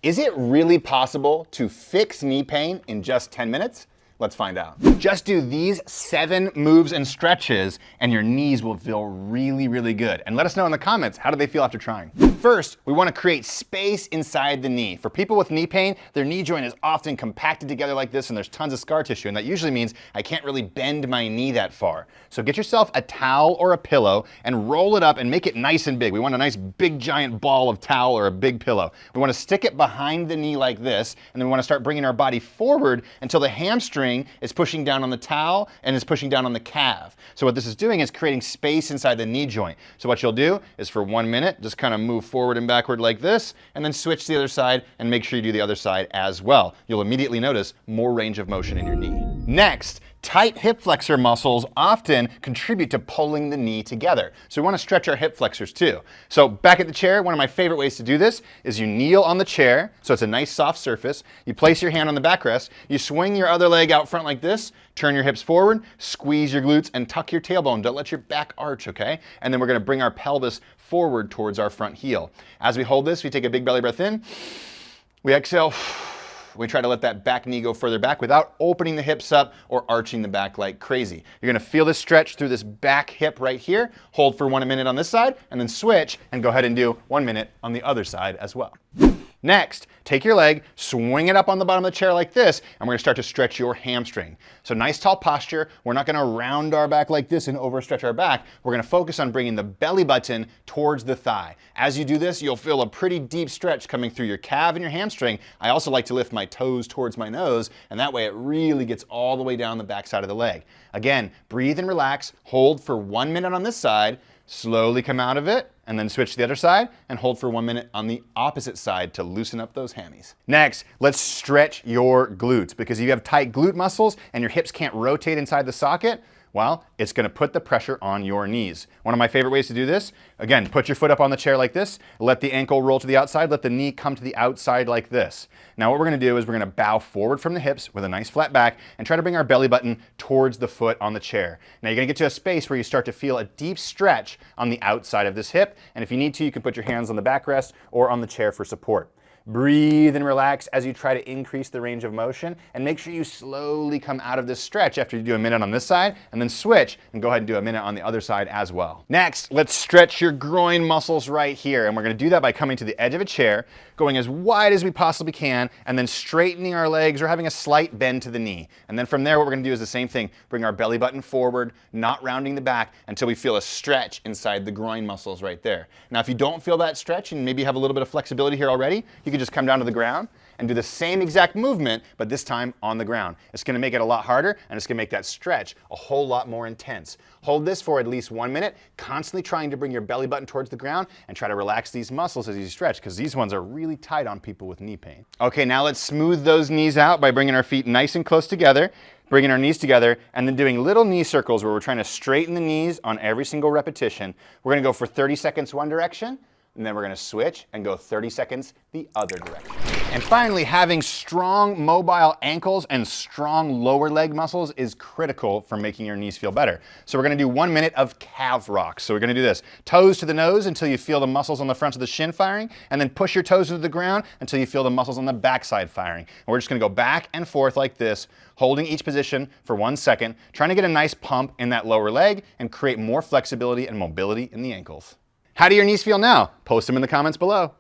Is it really possible to fix knee pain in just 10 minutes? Let's find out. Just do these 7 moves and stretches and your knees will feel really, really good. And let us know in the comments, how do they feel after trying? First, we want to create space inside the knee. For people with knee pain, their knee joint is often compacted together like this and there's tons of scar tissue, and that usually means I can't really bend my knee that far. So get yourself a towel or a pillow and roll it up and make it nice and big. We want a nice big giant ball of towel or a big pillow. We want to stick it behind the knee like this, and then we want to start bringing our body forward until the hamstring is pushing down on the towel and is pushing down on the calf. So what this is doing is creating space inside the knee joint. So what you'll do is for 1 minute, just kind of move forward and backward like this, and then switch to the other side and make sure you do the other side as well. You'll immediately notice more range of motion in your knee. Next, tight hip flexor muscles often contribute to pulling the knee together. So we want to stretch our hip flexors too. So back at the chair, one of my favorite ways to do this is you kneel on the chair, so it's a nice soft surface. You place your hand on the backrest, you swing your other leg out front like this, turn your hips forward, squeeze your glutes, and tuck your tailbone. Don't let your back arch, okay? And then we're going to bring our pelvis forward towards our front heel. As we hold this, we take a big belly breath in, we exhale. We try to let that back knee go further back without opening the hips up or arching the back like crazy. You're gonna feel this stretch through this back hip right here. Hold for 1 minute on this side and then switch and go ahead and do 1 minute on the other side as well. Next, take your leg, swing it up on the bottom of the chair like this, and we're gonna start to stretch your hamstring. So nice tall posture. We're not gonna round our back like this and overstretch our back. We're gonna focus on bringing the belly button towards the thigh. As you do this, you'll feel a pretty deep stretch coming through your calf and your hamstring. I also like to lift my toes towards my nose, and that way it really gets all the way down the back side of the leg. Again, breathe and relax, hold for 1 minute on this side, slowly come out of it, and then switch to the other side and hold for 1 minute on the opposite side to loosen up those hammies. Next, let's stretch your glutes, because if you have tight glute muscles and your hips can't rotate inside the socket, well, it's gonna put the pressure on your knees. One of my favorite ways to do this, again, put your foot up on the chair like this, let the ankle roll to the outside, let the knee come to the outside like this. Now what we're gonna do is we're gonna bow forward from the hips with a nice flat back and try to bring our belly button towards the foot on the chair. Now you're gonna get to a space where you start to feel a deep stretch on the outside of this hip, and if you need to, you can put your hands on the backrest or on the chair for support. Breathe and relax as you try to increase the range of motion, and make sure you slowly come out of this stretch after you do 1 minute on this side, and then switch and go ahead and do 1 minute on the other side as well. Next, let's stretch your groin muscles right here, and we're gonna do that by coming to the edge of a chair, going as wide as we possibly can, and then straightening our legs or having a slight bend to the knee. And then from there, what we're gonna do is the same thing. Bring our belly button forward, not rounding the back, until we feel a stretch inside the groin muscles right there. Now, if you don't feel that stretch and maybe have a little bit of flexibility here already, you can just come down to the ground and do the same exact movement, but this time on the ground. It's gonna make it a lot harder, and it's gonna make that stretch a whole lot more intense. Hold this for at least 1 minute, constantly trying to bring your belly button towards the ground and try to relax these muscles as you stretch, because these ones are really tight on people with knee pain. Okay, now let's smooth those knees out by bringing our feet nice and close together, bringing our knees together, and then doing little knee circles where we're trying to straighten the knees on every single repetition. We're gonna go for 30 seconds one direction, and then we're gonna switch and go 30 seconds the other direction. And finally, having strong mobile ankles and strong lower leg muscles is critical for making your knees feel better. So we're gonna do 1 minute of calf rocks. So we're gonna do this. Toes to the nose until you feel the muscles on the front of the shin firing, and then push your toes into the ground until you feel the muscles on the backside firing. And we're just gonna go back and forth like this, holding each position for 1 second, trying to get a nice pump in that lower leg and create more flexibility and mobility in the ankles. How do your knees feel now? Post them in the comments below.